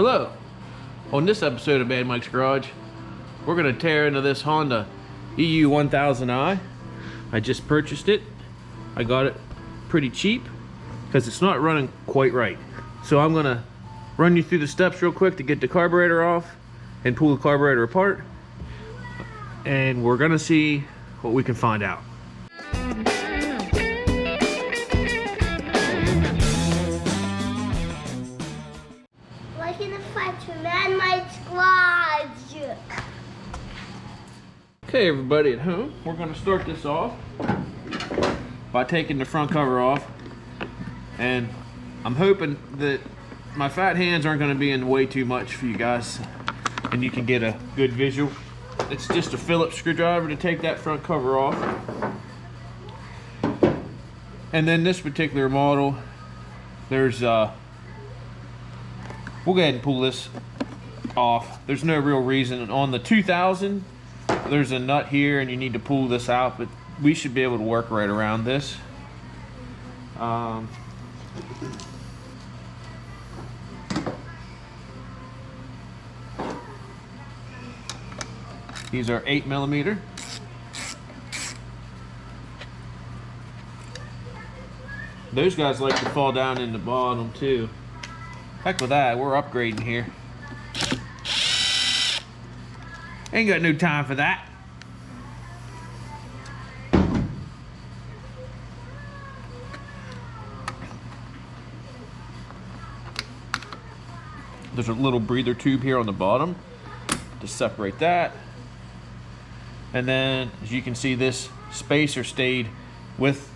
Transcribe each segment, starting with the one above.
Hello! On this episode of Bad Mike's Garage, we're going to tear into this Honda EU1000i. I just purchased it. I got it pretty cheap because it's not running quite right. So I'm going to run you through the steps real quick to get the carburetor off and pull the carburetor apart. And we're going to see what we can find out. Okay, everybody at home, we're going to start this off by taking the front cover off, and I'm hoping that my fat hands aren't going to be in way too much for you guys and you can get a good visual. It's just a Phillips screwdriver to take that front cover off. And then this particular model, there's we'll go ahead and pull this off. There's no real reason. On the 2000, there's a nut here and you need to pull this out, but we should be able to work right around this. These are 8mm. Those guys like to fall down in the bottom too. Heck with that, we're upgrading here. Ain't got no time for that. There's a little breather tube here on the bottom to separate that. And then, as you can see, this spacer stayed with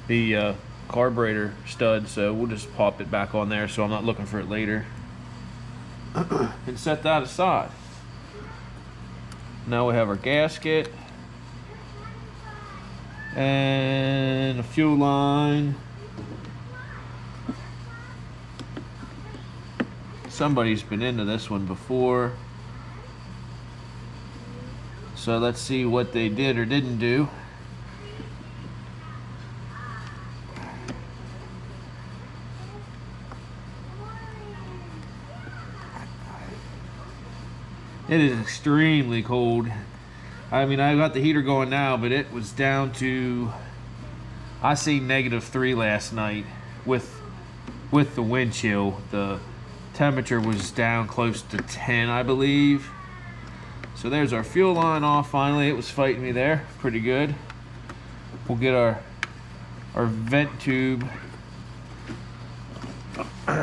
the carburetor stud, so we'll just pop it back on there so I'm not looking for it later. And set that aside. Now we have our gasket and a fuel line. Somebody's been into this one before, so let's see what they did or didn't do. It is extremely cold. I mean, I got the heater going now, but it was down to, I see -3 last night with the wind chill. The temperature was down close to 10, I believe. So there's our fuel line off finally. It was fighting me there pretty good. We'll get our vent tube.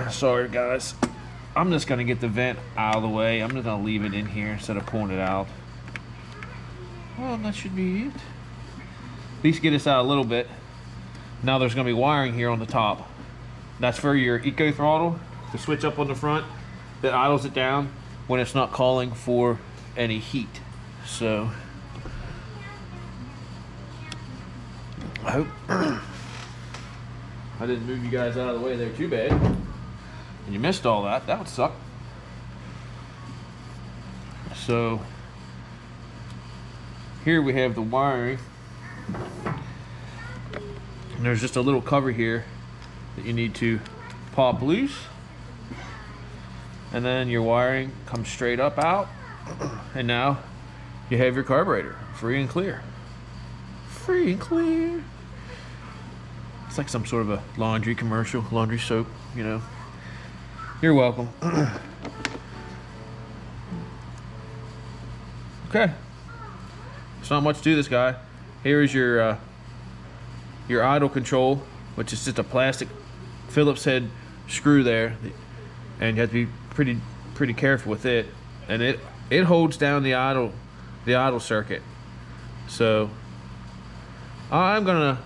Sorry guys. I'm just gonna get the vent out of the way. I'm just gonna leave it in here instead of pulling it out. Well, that should be it. At least get us out a little bit. Now there's gonna be wiring here on the top. That's for your eco throttle, the switch up on the front that idles it down when it's not calling for any heat. So I hope I didn't move you guys out of the way there too bad. And you missed all that. That would suck. So here we have the wiring. And there's just a little cover here that you need to pop loose. And then your wiring comes straight up out. And now you have your carburetor free and clear. Free and clear. It's like some sort of a laundry commercial, laundry soap, you know. You're welcome. Okay. There's not much to this guy. Here is your idle control, which is just a plastic Phillips head screw there, and you have to be pretty careful with it. And it holds down the idle circuit. So I'm gonna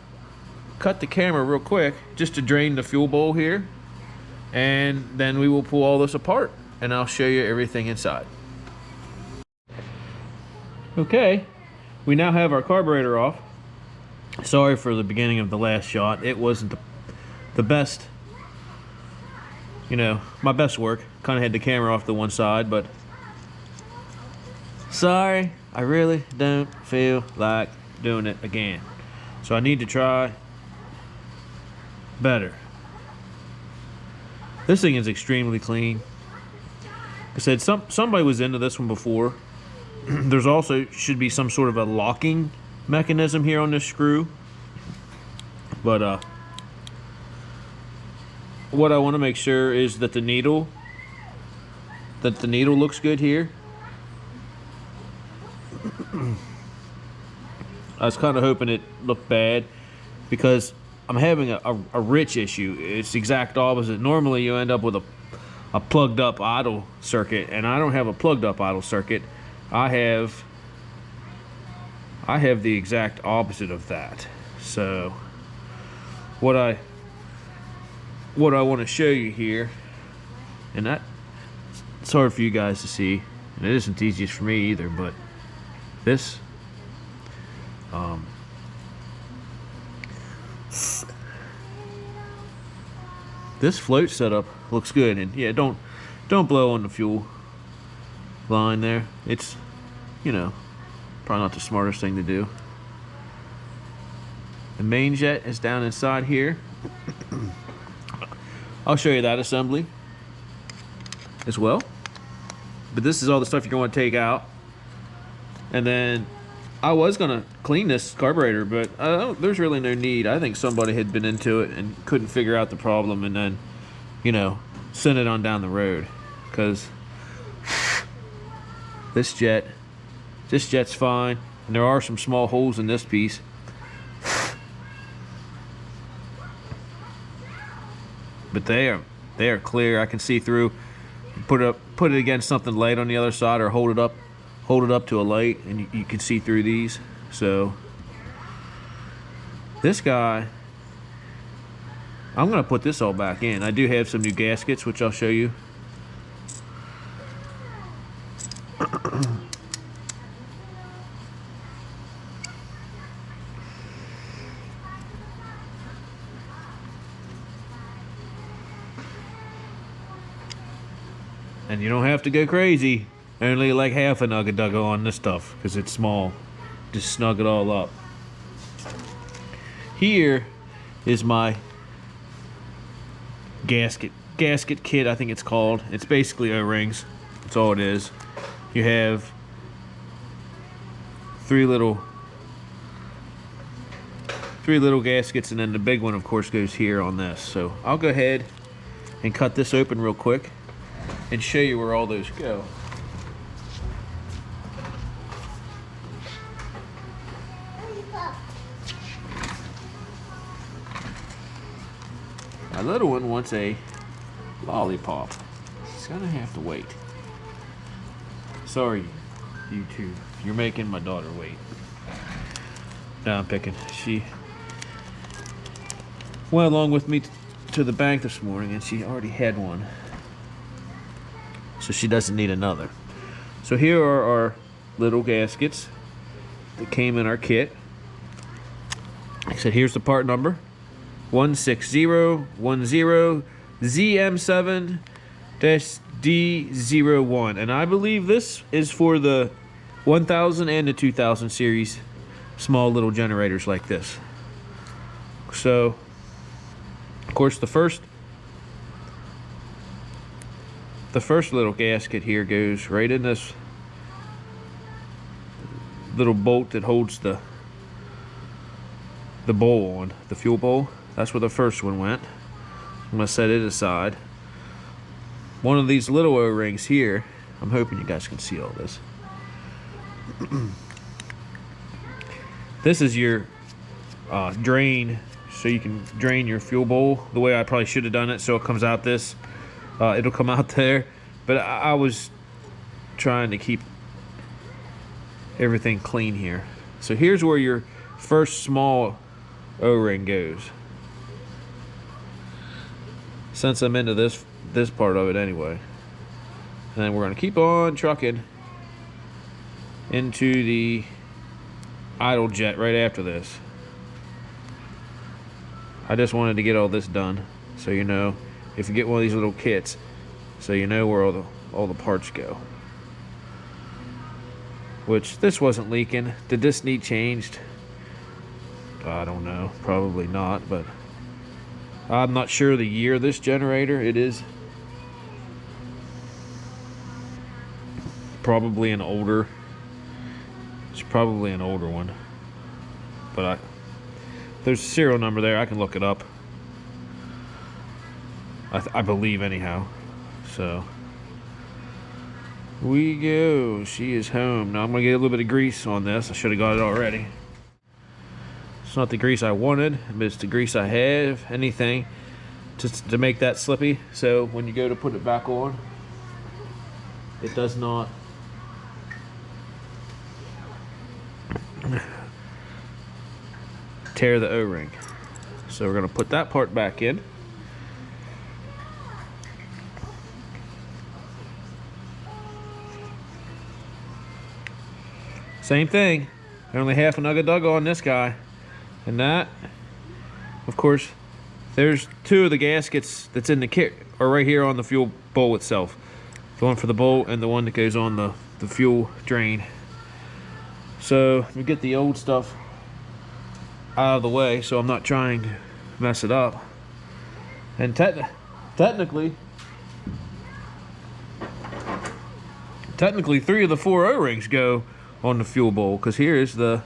cut the camera real quick just to drain the fuel bowl here. And then we will pull all this apart and I'll show you everything inside. Okay, we now have our carburetor off. Sorry for the beginning of the last shot. It wasn't the best, you know, my best work. Kind of had the camera off to one side, but sorry, I really don't feel like doing it again. So I need to try better. This thing is extremely clean. Like I said, somebody was into this one before. There's also should be some sort of a locking mechanism here on this screw. But what I want to make sure is that the needle looks good here. I was kind of hoping it looked bad because I'm having a rich issue. It's the exact opposite. Normally you end up with a plugged up idle circuit, and I don't have a plugged up idle circuit. I have the exact opposite of that. So what I want to show you here, and that it's hard for you guys to see, and it isn't the easiest for me either, but this this float setup looks good. And yeah, don't blow on the fuel line there. It's, you know, probably not the smartest thing to do. The main jet is down inside here. I'll show you that assembly as well. But this is all the stuff you're going to take out. And then I was going to clean this carburetor, but there's really no need. I think somebody had been into it and couldn't figure out the problem, and then, you know, sent it on down the road. Because this jet's fine, and there are some small holes in this piece. But they are clear. I can see through. Put it against something light on the other side, or hold it up to a light, and you can see through these. So this guy, I'm gonna put this all back in. I do have some new gaskets, which I'll show you. And you don't have to go crazy. Only like half a nugget-dugget on this stuff because it's small. Just snug it all up. Here is my gasket kit, I think it's called. It's basically O-rings. That's all it is. You have three little gaskets, and then the big one, of course, goes here on this. So I'll go ahead and cut this open real quick and show you where all those go. My little one wants a lollipop. She's gonna have to wait. Sorry, you two. You're making my daughter wait. No, I'm picking. She went along with me to the bank this morning, and she already had one. So she doesn't need another. So here are our little gaskets that came in our kit. Like I said, here's the part number. 16010ZM7-D01. And I believe this is for the 1000 and the 2000 series small little generators like this. So, of course, the first little gasket here goes right in this little bolt that holds the bowl on, the fuel bowl. That's where the first one went. I'm gonna set it aside. One of these little O-rings here, I'm hoping you guys can see all this. This is your drain, so you can drain your fuel bowl the way I probably should have done it, so it comes out this. It'll come out there, but I was trying to keep everything clean here. So here's where your first small O-ring goes. Since I'm into this part of it anyway. And then we're gonna keep on trucking into the idle jet right after this. I just wanted to get all this done, so you know, if you get one of these little kits, so you know where all the parts go. Which, this wasn't leaking. Did this need changed? I don't know, probably not, but I'm not sure the year of this generator. It is probably an older. It's probably an older one. But there's a serial number there. I can look it up. I believe anyhow. So we go. She is home. Now I'm gonna get a little bit of grease on this. I should have got it already. It's not the grease I wanted, but it's the grease I have. Anything just to make that slippy, so when you go to put it back on, it does not tear the O-ring. So we're gonna put that part back in. Same thing, only half a nugga on this guy. And that, of course, there's two of the gaskets that's in the kit are right here on the fuel bowl itself. The one for the bowl and the one that goes on the fuel drain. So we get the old stuff out of the way so I'm not trying to mess it up. And technically 3 of the 4 O-rings go on the fuel bowl, because here is the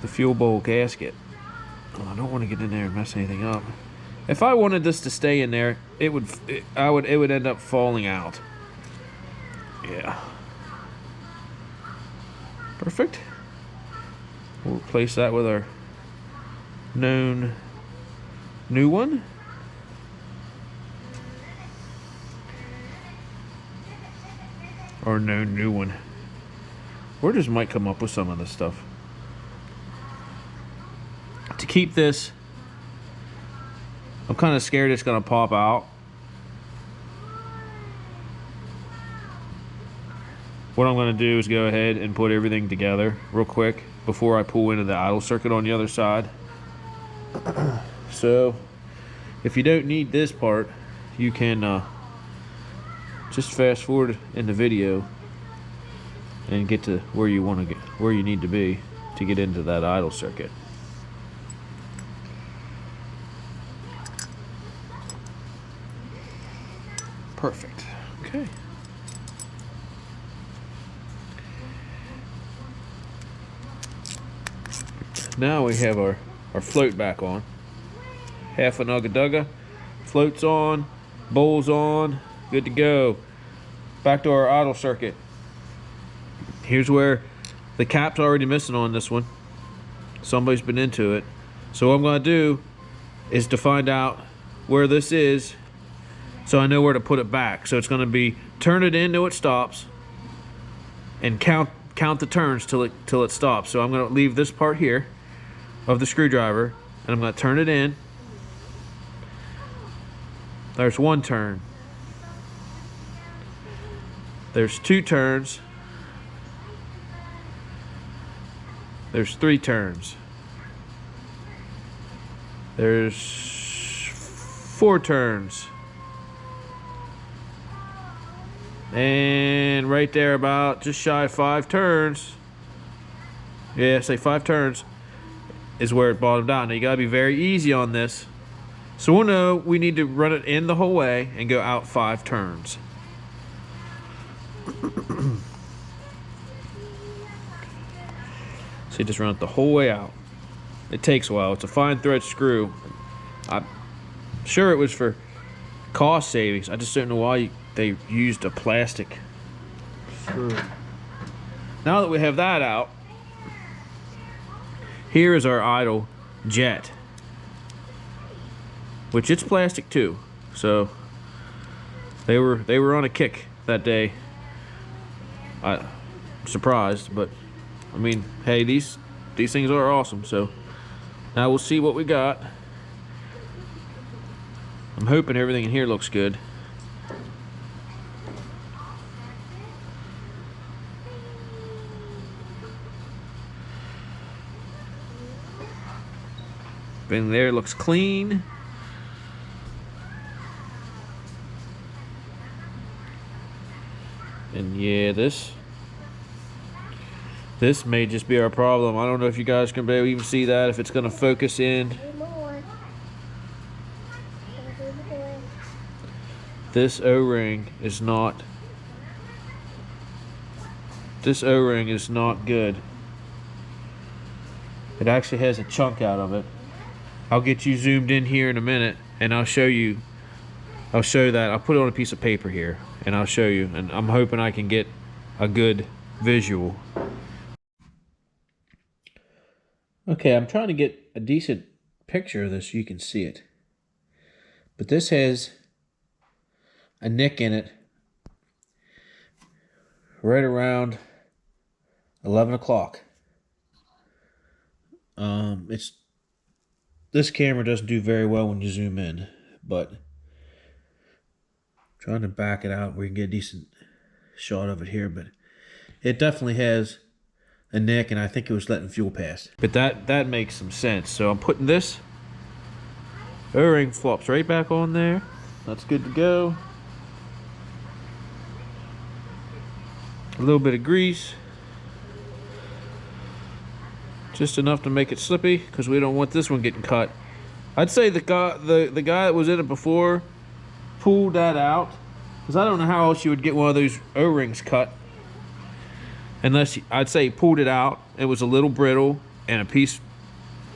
fuel bowl gasket. Oh, I don't want to get in there and mess anything up. If I wanted this to stay in there, it would end up falling out. Yeah. Perfect. We'll replace that with our known new one. Or known new one. Where does Mike come up with some of this stuff? To keep this, I'm kind of scared it's going to pop out. What I'm going to do is go ahead and put everything together real quick before I pull into the idle circuit on the other side. So if you don't need this part, you can just fast forward in the video and get to where you want to get, where you need to be to get into that idle circuit. Perfect. Okay. Now we have our float back on. Half a nugga dugga. Float's on. Bowl's on. Good to go. Back to our idle circuit. Here's where the cap's already missing on this one. Somebody's been into it. So what I'm going to do is to find out where this is, so I know where to put it back. So it's going to be turn it in till it stops, and count the turns till it stops. So I'm going to leave this part here of the screwdriver, and I'm going to turn it in. There's 1 turn. There's 2 turns. There's 3 turns. There's 4 turns. And right there, about just shy of 5 turns. Yeah, say 5 turns is where it bottomed out. Now you gotta be very easy on this. So we'll know we need to run it in the whole way and go out 5 turns. So you just run it the whole way out. It takes a while. It's a fine thread screw. I'm sure it was for cost savings. I just don't know why they used a plastic screw. Now that we have that out, here is our idle jet, which it's plastic too. So they were on a kick that day. I'm surprised, but I mean, hey, these things are awesome. So now we'll see what we got. I'm hoping everything in here looks good. Everything there looks clean. And yeah, this This may just be our problem. I don't know if you guys can be able to even see that, if it's going to focus in. This O-ring is not good. It actually has a chunk out of it. I'll get you zoomed in here in a minute and I'll show that. I'll put it on a piece of paper here and I'll show you, and I'm hoping I can get a good visual. Okay, I'm trying to get a decent picture of this so you can see it. But this has a nick in it right around 11 o'clock. This camera doesn't do very well when you zoom in, but I'm trying to back it out where you can get a decent shot of it here, but it definitely has a nick, and I think it was letting fuel pass. But that makes some sense. So I'm putting this O-ring, flops right back on there. That's good to go. A little bit of grease, just enough to make it slippy, because we don't want this one getting cut. I'd say the guy that was in it before pulled that out, because I don't know how else you would get one of those O-rings cut, unless I'd say he pulled it out. It was a little brittle and a piece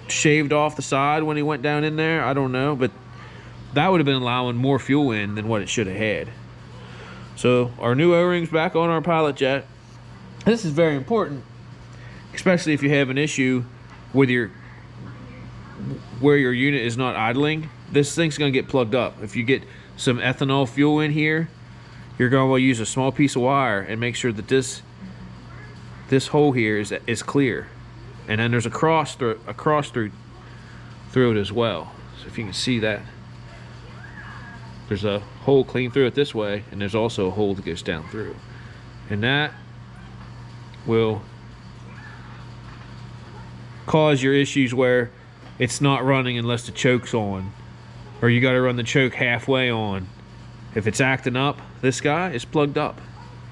shaved off the side when he went down in there. I don't know, but that would have been allowing more fuel in than what it should have had. So our new O-rings back on our pilot jet. This is very important, especially if you have an issue with where your unit is not idling. This thing's going to get plugged up. If you get some ethanol fuel in here, you're going to want to use a small piece of wire and make sure that this hole here is clear. And then there's a cross through it as well. So if you can see that, there's a hole clean through it this way, and there's also a hole that goes down through. And that will cause your issues where it's not running unless the choke's on, or you got to run the choke halfway on. If it's acting up, this guy is plugged up.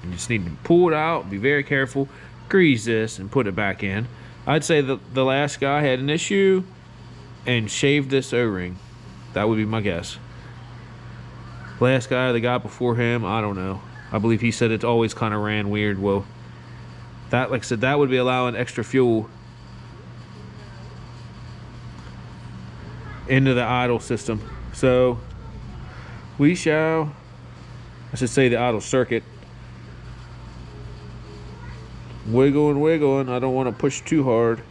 You just need to pull it out, be very careful, grease this, and put it back in. I'd say the last guy had an issue and shaved this O-ring. That would be my guess. Last guy, the guy before him, I don't know. I believe he said it always kind of ran weird. Well, that, like I said, that would be allowing extra fuel into the idle system. So we shall, I should say the idle circuit, wiggle and wiggle, and I don't want to push too hard,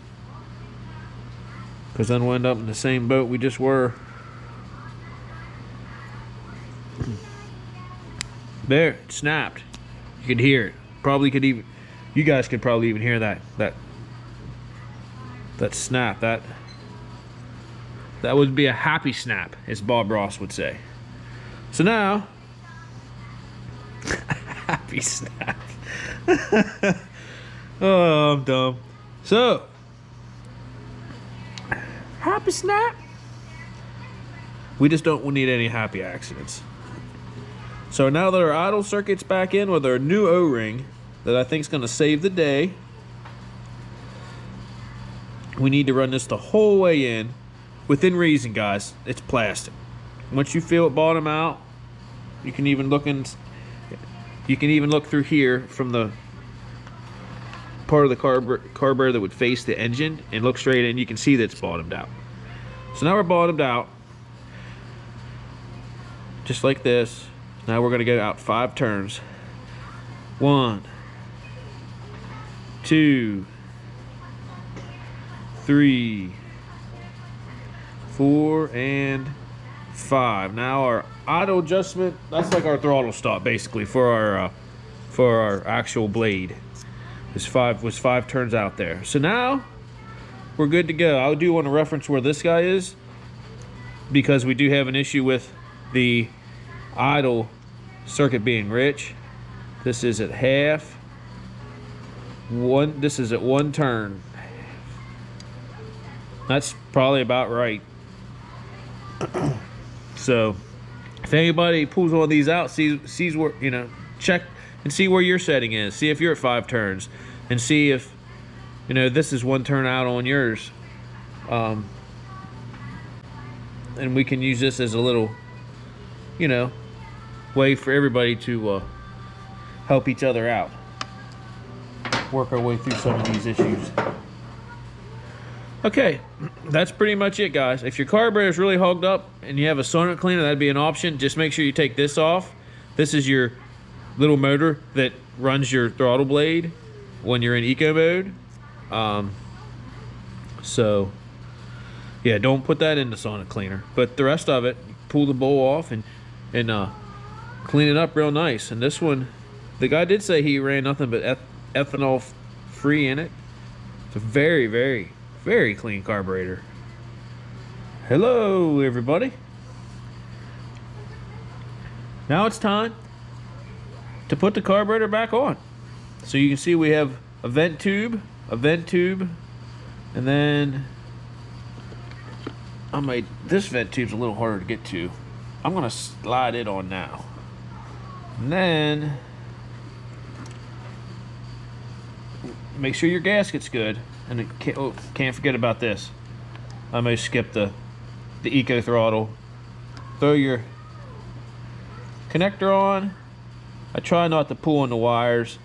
because then we'll end up in the same boat we just were. There, it snapped. You could hear it. Probably could even, you guys could probably even hear that snap. That would be a happy snap, as Bob Ross would say. So now, happy snap. Oh, I'm dumb. So, happy snap. We just don't need any happy accidents. So now that our idle circuit's back in with our new O-ring that I think is going to save the day, we need to run this the whole way in, within reason, guys. It's plastic. Once you feel it bottom out, you can even look through here from the part of the carburetor that would face the engine and look straight in. You can see that it's bottomed out. So now we're bottomed out, just like this. Now we're going to go out 5 turns. 1, 2, 3, 4, and 5. Now our idle adjustment, that's like our throttle stop basically for our actual blade. Was 5 turns out there. So now we're good to go. I do want to reference where this guy is, because we do have an issue with the idle circuit being rich. This is at half. This is at 1 turn. That's probably about right. So if anybody pulls one of these out, sees where, check and see where your setting is. See if you're at 5 turns, and see if you know, this is one turnout on yours. And we can use this as a little, you know, way for everybody to help each other out. Work our way through some of these issues. Okay, that's pretty much it, guys. If your carburetor is really hogged up and you have a solenoid cleaner, that'd be an option. Just make sure you take this off. This is your little motor that runs your throttle blade when you're in eco mode. So yeah, don't put that in the solenoid cleaner. But the rest of it, pull the bowl off and clean it up real nice. And this one, the guy did say he ran nothing but ethanol free in it. It's a very, very, very clean carburetor. Hello, everybody. Now it's time to put the carburetor back on. So you can see we have a vent tube, and then this vent tube's a little harder to get to. I'm gonna slide it on now. And then make sure your gasket's good. And can't forget about this. I may skip the eco throttle. Throw your connector on. I try not to pull on the wires.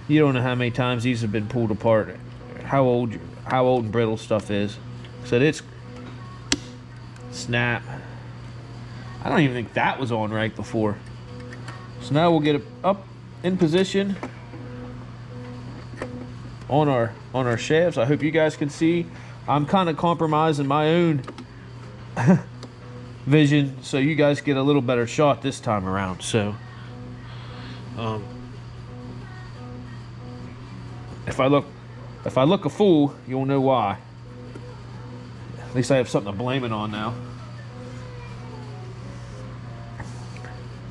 You don't know how many times these have been pulled apart. How old and brittle stuff is. So it's snap. I don't even think that was on right before. So now we'll get it up in position on our shafts. I hope you guys can see. I'm kind of compromising my own vision so you guys get a little better shot this time around. So if I look a fool, you'll know why. At least I have something to blame it on now.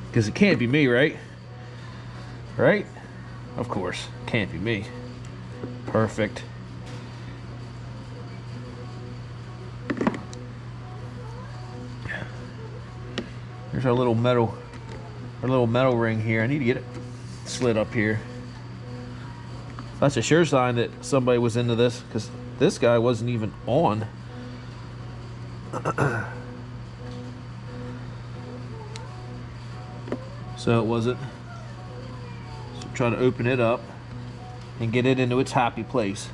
Because it can't be me, right? Right? Of course, can't be me. Perfect. There's our little metal ring here. I need to get it slid up here. That's a sure sign that somebody was into this, because this guy wasn't even on. So it wasn't. So try to open it up and get it into its happy place.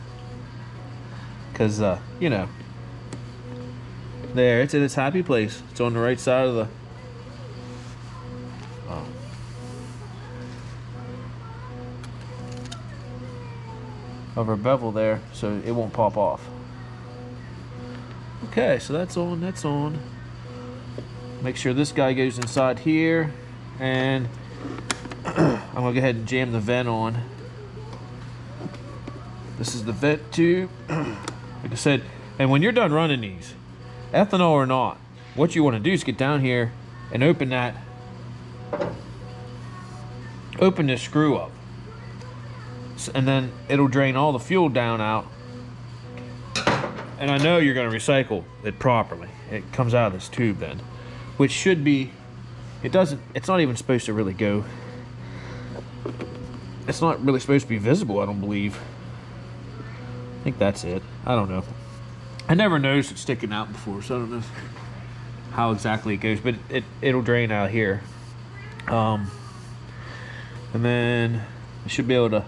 Because, you know, there, it's in its happy place. It's on the right side of the of our bevel there, so it won't pop off. Okay, so that's on. Make sure this guy goes inside here, and I'm gonna go ahead and jam the vent on. This is the vent tube. Like I said, and when you're done running these, ethanol or not, what you want to do is get down here and open this screw up, and then it'll drain all the fuel down out. And I know you're going to recycle it properly. It comes out of this tube then, which should be, it's not even supposed to really go, it's not really supposed to be visible, I don't believe. I think that's it. I don't know. I never noticed it sticking out before, so I don't know how exactly it goes, but it'll drain out here. And then I should be able to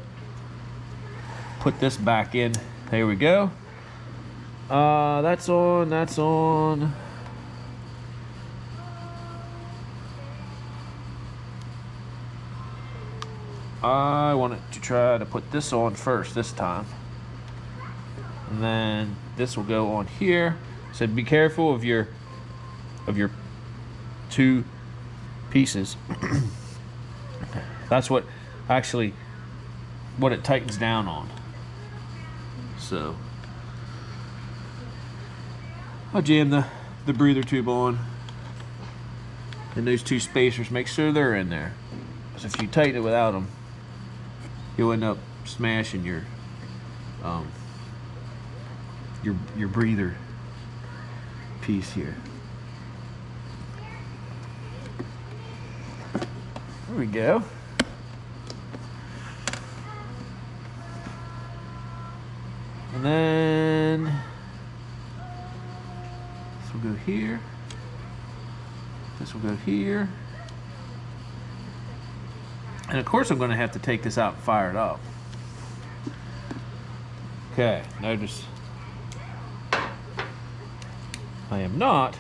put this back in. There we go. That's on. I wanted to try to put this on first this time. And then this will go on here. So be careful of your two pieces. That's what it tightens down on. So I'll jam the breather tube on, and those two spacers, make sure they're in there, because if you tighten it without them, you'll end up smashing your breather piece here. There we go. And then this will go here. This will go here. And of course I'm going to have to take this out and fire it up. Okay, notice I am not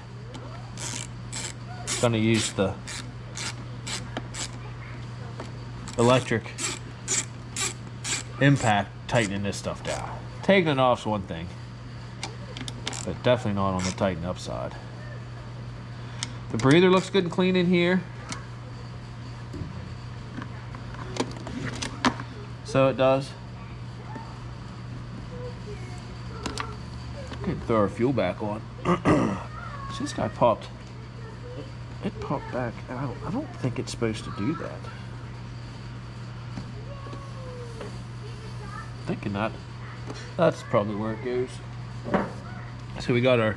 going to use the electric impact tightening this stuff down. Taking it off is one thing, but definitely not on the tighten up side. The breather looks good and clean in here. So it does. Okay, throw our fuel back on. So this guy popped. It popped back out. I don't think it's supposed to do that. Thinking that. That's probably where it goes. So we got our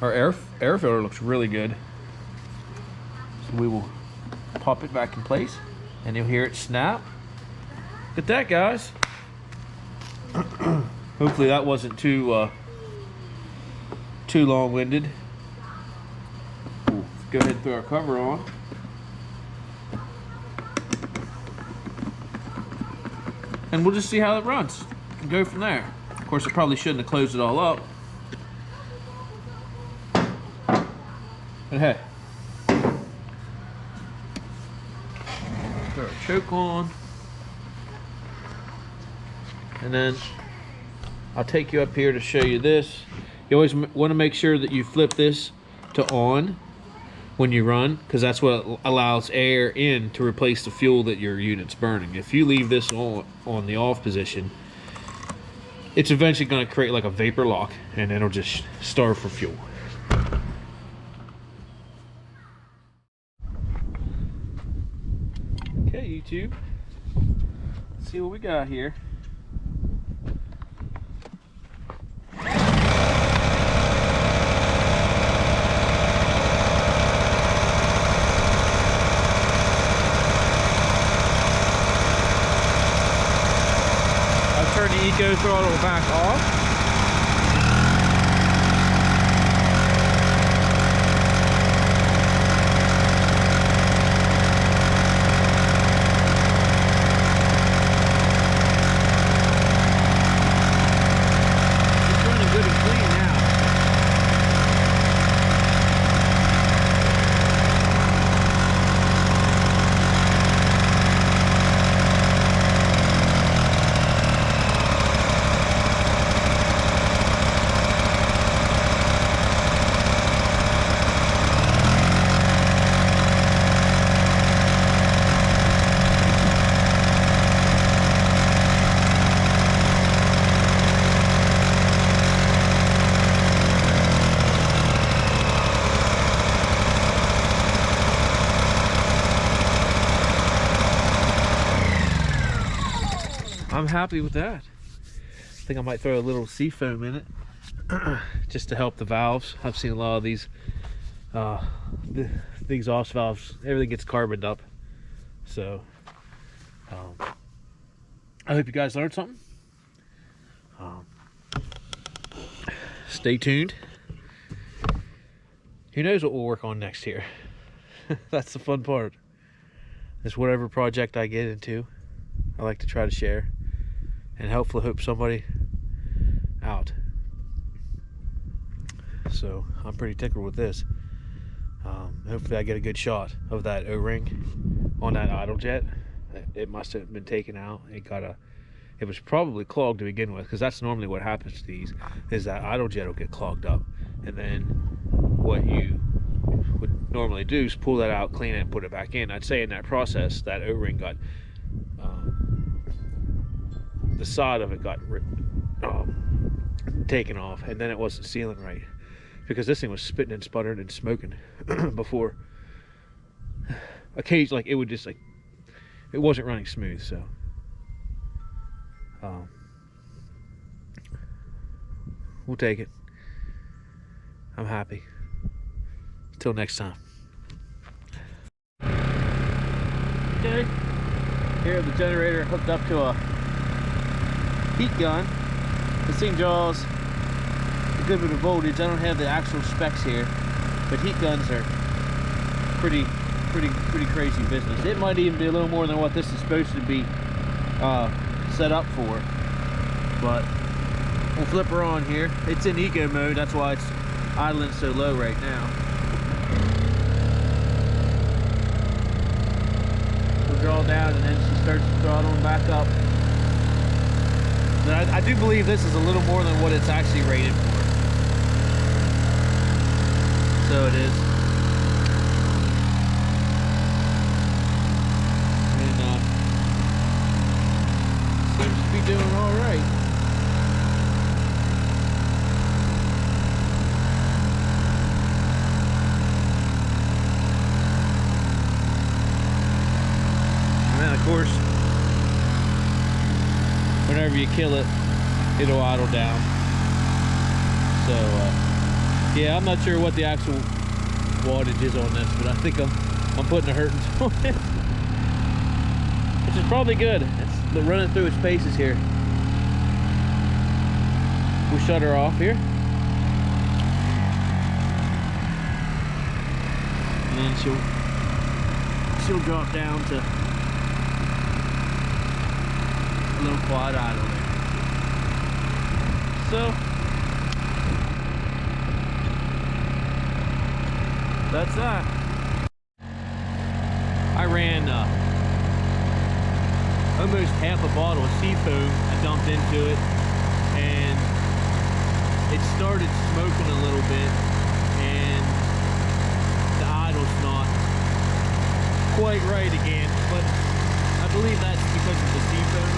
air filter looks really good. So we will pop it back in place, and you'll hear it snap. Look at that, guys. Hopefully that wasn't too long-winded. Go ahead and throw our cover on. And we'll just see how it runs and go from there. Of course, I probably shouldn't have closed it all up. But hey. Throw our choke on. And then I'll take you up here to show you this. You always want to make sure that you flip this to on when you run, because that's what allows air in to replace the fuel that your unit's burning. If you leave this on the off position, it's eventually going to create like a vapor lock, and it'll just starve for fuel. Okay, YouTube, let's see what we got here. Turn the eco throttle back off. It's running good and clean now. I'm happy with that. I think I might throw a little Seafoam in it just to help the valves. I've seen a lot of these exhaust valves, everything gets carboned up. So I hope you guys learned something. Stay tuned. Who knows what we'll work on next here. That's the fun part. It's whatever project I get into, I like to try to share and hopefully help somebody out. So I'm pretty tickled with this. Hopefully I get a good shot of that O-ring on that idle jet. It must have been taken out. It was probably clogged to begin with, because that's normally what happens to these, is that idle jet will get clogged up, and then what you would normally do is pull that out, clean it, and put it back in. I'd say in that process that O-ring got the side of it got taken off, and then it wasn't sealing right, because this thing was spitting and sputtering and smoking before. Occasionally, like, it would just, like, it wasn't running smooth. So we'll take it. I'm happy. Till next time. Okay, here the generator hooked up to a heat gun. This thing draws a good bit of voltage. I don't have the actual specs here, but heat guns are pretty crazy business. It might even be a little more than what this is supposed to be set up for. But we'll flip her on here. It's in eco mode, that's why it's idling so low right now. We'll draw down and then she starts throttling back up. And I do believe this is a little more than what it's actually rated for. So it is. And seems to be doing all right. And then of course, whenever you kill it, it'll idle down. So yeah, I'm not sure what the actual wattage is on this, but I think I'm putting a hurting on it, which is probably good. It's running through its paces here. We'll shut her off here, and then she'll drop down to a little quad idle there. So that's that. I ran almost half a bottle of Seafoam. I dumped into it, and it started smoking a little bit, and the idle's not quite right again, but I believe that's because of the Seafoam.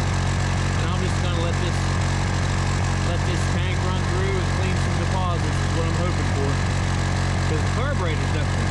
And I'm just gonna let this tank run through and clean some deposits is what I'm hoping for. Because the carburetor is definitely